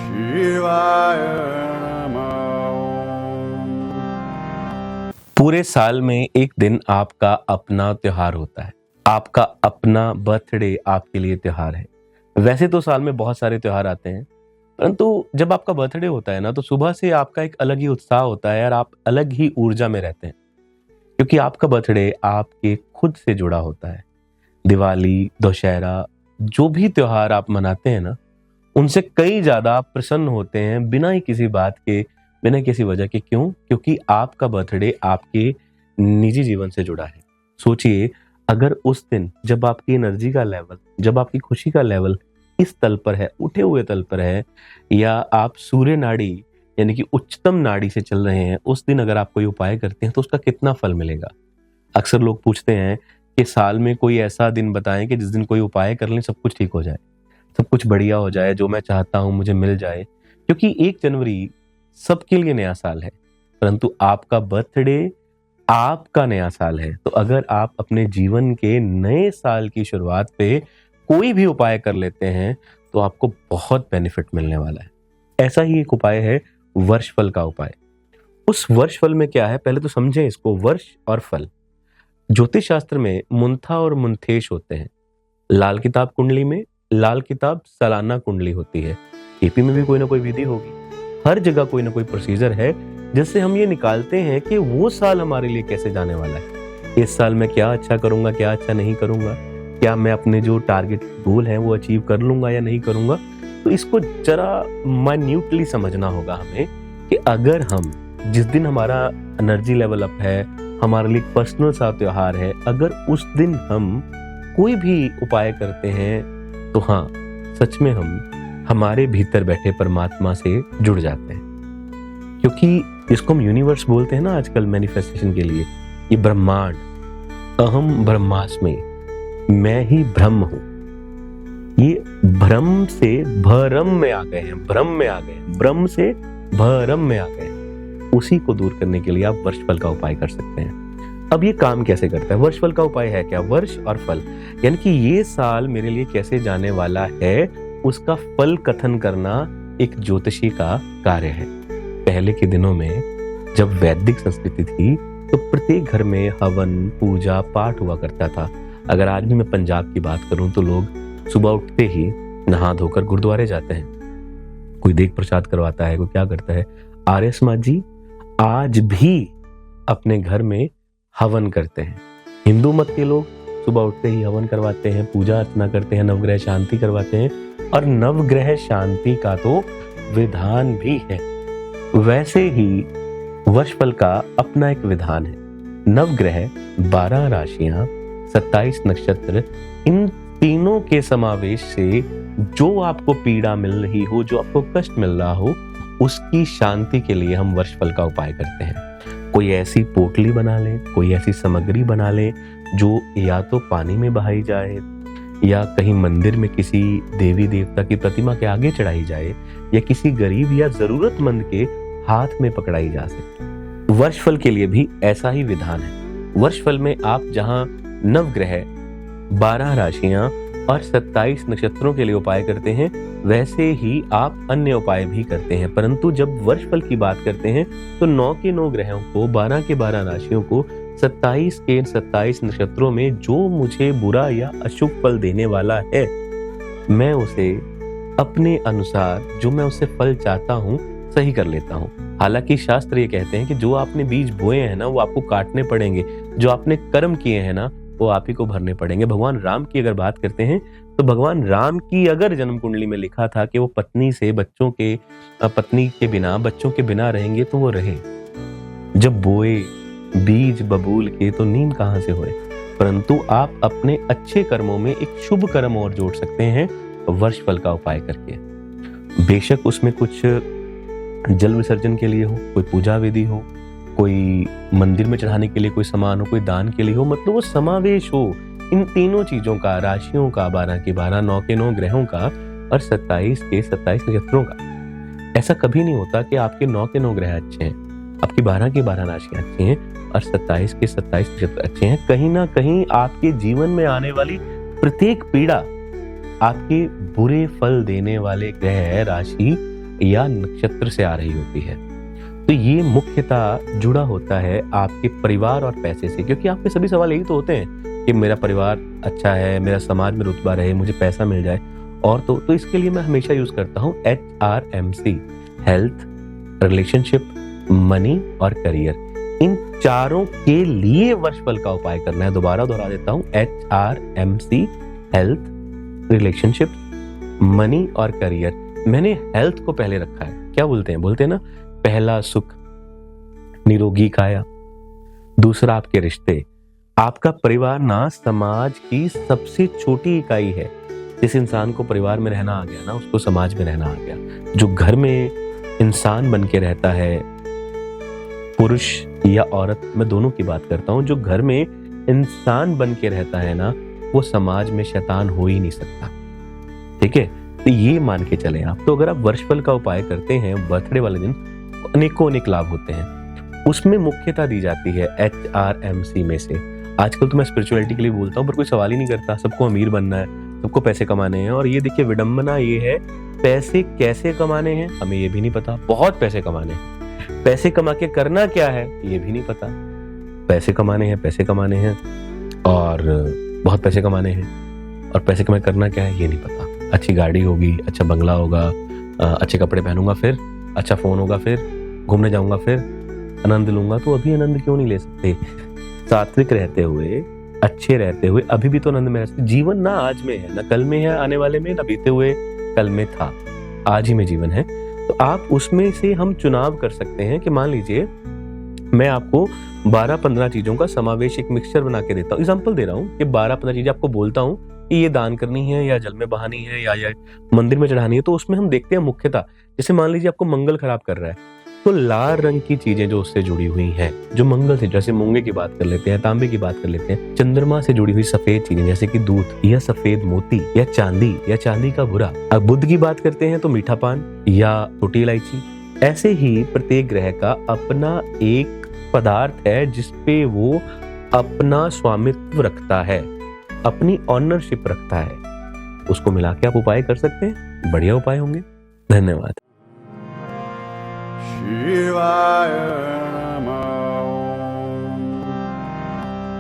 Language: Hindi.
शिवाय नमः। पूरे साल में एक दिन आपका अपना त्योहार होता है। आपका अपना बर्थडे आपके लिए त्योहार है। वैसे तो साल में बहुत सारे त्योहार आते हैं, परंतु जब आपका बर्थडे होता है ना, तो सुबह से आपका एक अलग ही उत्साह होता है और आप अलग ही ऊर्जा में रहते हैं, क्योंकि आपका बर्थडे आपके खुद से जुड़ा होता है। दिवाली, दशहरा, जो भी त्योहार आप मनाते हैं ना, उनसे कई ज्यादा आप प्रसन्न होते हैं बिना ही किसी बात के, बिना किसी वजह के। क्यों? क्योंकि आपका बर्थडे आपके निजी जीवन से जुड़ा है। सोचिए, अगर उस दिन जब आपकी एनर्जी का लेवल, जब आपकी खुशी का लेवल इस तल पर है, उठे हुए तल पर है, या आप सूर्य नाड़ी यानी कि उच्चतम नाड़ी से चल रहे हैं, उस दिन अगर आप कोई उपाय करते हैं तो उसका कितना फल मिलेगा। अक्सर लोग पूछते हैं कि साल में कोई ऐसा दिन बताएं कि जिस दिन कोई उपाय कर लें, सब कुछ ठीक हो जाए, सब कुछ बढ़िया हो जाए, जो मैं चाहता हूं मुझे मिल जाए। क्योंकि 1 जनवरी सबके लिए नया साल है, परंतु आपका बर्थडे आपका नया साल है। तो अगर आप अपने जीवन के नए साल की शुरुआत पे कोई भी उपाय कर लेते हैं तो आपको बहुत बेनिफिट मिलने वाला है। ऐसा ही एक उपाय है वर्षफल का उपाय। उस वर्षफल में क्या है, पहले तो समझें इसको। वर्ष और फल, ज्योतिष शास्त्र में मुंथा और मुंथेश होते हैं। लाल किताब कुंडली में लाल किताब सालाना कुंडली होती है। केपी में भी कोई ना कोई विधि होगी, हर जगह कोई ना कोई प्रोसीजर है जिससे हम ये निकालते हैं कि वो साल हमारे लिए कैसे जाने वाला है। इस साल मैं क्या अच्छा करूंगा, क्या अच्छा नहीं करूंगा, क्या मैं अपने जो टारगेट गोल है वो अचीव कर लूंगा या नहीं करूंगा। तो इसको जरा माइन्यूटली समझना होगा हमें कि अगर हम जिस दिन हमारा एनर्जी लेवल अप है, हमारे लिए पर्सनल सा त्योहार है, अगर उस दिन हम कोई भी उपाय करते हैं तो हाँ, सच में हम हमारे भीतर बैठे परमात्मा से जुड़ जाते हैं। क्योंकि जिसको हम यूनिवर्स बोलते हैं ना आजकल मैनिफेस्टेशन के लिए, ये ब्रह्मांड, अहम ब्रह्मास्मि, मैं ही ब्रह्म हूं, ये भ्रम से भरम में आ गए हैं, भ्रम में आ गए, ब्रह्म से भरम में आ गए। उसी को दूर करने के लिए आप वर्षफल का उपाय कर सकते हैं। अब ये काम कैसे करता है? वर्षफल का उपाय है क्या? वर्ष और फल, यानी कि ये साल मेरे लिए कैसे जाने वाला है, उसका फल कथन करना एक ज्योतिषी का कार्य है। पहले के दिनों में जब वैदिक संस्कृति थी तो प्रत्येक घर में हवन, पूजा, पाठ हुआ करता था। अगर आज भी मैं पंजाब की बात करूं तो लोग सुबह उठते ही नहा धोकर गुरुद्वारे जाते हैं। कोई देग प्रसाद करवाता है, कोई क्या करता है। आर्य समाज जी आज भी अपने घर में हवन करते हैं। हिंदू मत के लोग सुबह उठते ही हवन करवाते हैं, पूजा अर्चना करते हैं, नवग्रह शांति करवाते हैं, और नवग्रह शांति का तो विधान भी है। वैसे ही वर्षफल का अपना एक विधान है। नवग्रह, 12 राशियां, 27 नक्षत्र, इन तीनों के समावेश से जो आपको पीड़ा मिल रही हो, जो आपको कष्ट मिल रहा हो, उसकी शांति के लिए हम वर्षफल का उपाय करते हैं। कोई ऐसी पोटली बना लें, कोई ऐसी सामग्री बना लें जो या तो पानी में बहाई जाए, या कहीं मंदिर में किसी देवी देवता की प्रतिमा के आगे चढ़ाई जाए, या किसी गरीब या जरूरतमंद के हाथ में पकड़ाई जा सके। वर्षफल के लिए भी ऐसा ही विधान है। वर्षफल में आप जहां नवग्रह, 12 राशियां और 27 नक्षत्रों के लिए उपाय करते हैं, वैसे ही आप अन्य उपाय भी करते हैं। परंतु जब वर्षफल की बात करते हैं तो 9 के 9 ग्रहों को, 12 के 12 राशियों को, 27 के 27 नक्षत्रों में जो मुझे बुरा या अशुभ फल देने वाला है, मैं उसे अपने अनुसार, जो मैं उससे फल चाहता हूं, सही कर लेता हूं। हालांकि शास्त्र ये कहते हैं कि जो आपने बीज बोए हैं ना, वो आपको काटने पड़ेंगे, जो आपने कर्म किए हैं ना, वो आप ही को भरने पड़ेंगे। भगवान राम की अगर बात करते हैं तो भगवान राम की अगर जन्म कुंडली में लिखा था कि वो पत्नी के बिना, बच्चों के बिना रहेंगे, तो वो रहे। जब बोए बीज बबूल के तो नीम कहां से होए। परंतु आप अपने अच्छे कर्मों में एक शुभ कर्म और जोड़ सकते हैं वर्षफल का उपाय करके। बेशक उसमें कुछ जल विसर्जन के लिए हो, कोई पूजा विधि हो, कोई मंदिर में चढ़ाने के लिए कोई सामान हो, कोई दान के लिए हो, मतलब वो समावेश हो इन तीनों चीजों का, राशियों का, 12 के 12, 9 के 9 ग्रहों का और 27 के 27 नक्षत्रों का। ऐसा कभी नहीं होता कि आपके 9 के 9 ग्रह अच्छे हैं, आपकी 12 की 12 राशियां अच्छी हैं और 27 के 27 नक्षत्र अच्छे हैं। कहीं ना कहीं आपके जीवन में आने वाली प्रत्येक पीड़ा, आपके बुरे फल देने वाले ग्रह, राशि या नक्षत्र से आ रही होती है। तो ये मुख्यतः जुड़ा होता है आपके परिवार और पैसे से, क्योंकि आपके सभी सवाल यही तो होते हैं कि मेरा परिवार अच्छा है, मेरा समाज में रुतबा रहे, मुझे पैसा मिल जाए। और तो इसके लिए मैं हमेशा यूज करता हूँ HRMC, हेल्थ, रिलेशनशिप, मनी और करियर। इन चारों के लिए वर्षफल का उपाय करना है। दोबारा दोहरा देता हूँ, HRMC, हेल्थ, रिलेशनशिप, मनी और करियर। मैंने हेल्थ को पहले रखा है। क्या बोलते हैं ना, पहला सुख, निरोगी काया। दूसरा आपके रिश्ते। आपका परिवार ना समाज की सबसे छोटी इकाई है। जिस इंसान को परिवार में रहना आ गया ना, उसको समाज में रहना आ गया। जो घर में इंसान बन के रहता है, पुरुष या औरत, मैं दोनों की बात करता हूं, जो घर में इंसान बन के रहता है ना, वो समाज में शैतान हो ही नहीं सकता। ठीक है, तो ये मान के चलें आप। तो अगर आप वर्षफल का उपाय करते हैं बर्थडे वाले दिन, अनेकों अनेक लाभ होते हैं। उसमें मुख्यता दी जाती है HRMC में से। आजकल तो मैं स्पिरिचुअलिटी के लिए बोलता हूँ, पर कोई सवाल ही नहीं करता। सबको अमीर बनना है, सबको पैसे कमाने हैं। और ये देखिए, विडंबना ये है, पैसे कैसे कमाने हैं हमें ये भी नहीं पता। बहुत पैसे कमाने हैं, पैसे कमा के करना क्या है ये भी नहीं पता। पैसे कमाने हैं और बहुत पैसे कमाने हैं, और पैसे कमा करना क्या है ये नहीं पता। अच्छी गाड़ी होगी, अच्छा बंगला होगा, अच्छे कपड़े पहनूंगा, फिर अच्छा फोन होगा, फिर घूमने जाऊंगा, फिर आनंद लूंगा। तो अभी आनंद क्यों नहीं ले सकते? सात्विक रहते हुए, अच्छे रहते हुए अभी भी तो आनंद में रह सकते। जीवन ना आज में है, ना कल में है आने वाले में, ना बीते हुए कल में था, आज ही में जीवन है। तो आप उसमें से हम चुनाव कर सकते हैं कि मान लीजिए मैं आपको 12-15 चीजों का समावेश, एक मिक्सचर बना के देता हूँ। एग्जाम्पल दे रहा हूँ कि 12-15 चीजें आपको बोलता हूँ कि ये दान करनी है, या जल में बहानी है, या मंदिर में चढ़ानी है। तो उसमें हम देखते हैं मुख्यतः, जैसे मान लीजिए आपको मंगल खराब कर रहा है, तो लाल रंग की चीजें जो उससे जुड़ी हुई हैं, जो मंगल से, जैसे मूंगे की बात कर लेते हैं, तांबे की बात कर लेते हैं, चंद्रमा से जुड़ी हुई सफेद चीजें जैसे कि दूध या सफेद मोती या चांदी का भूरा। अब बुध की बात करते हैं तो मीठा पान या छोटी इलायची। ऐसे ही प्रत्येक ग्रह का अपना एक पदार्थ है जिसपे वो अपना स्वामित्व रखता है, अपनी ऑनरशिप रखता है। उसको मिला के आप उपाय कर सकते हैं, बढ़िया उपाय होंगे। धन्यवाद। शिवाय नमः।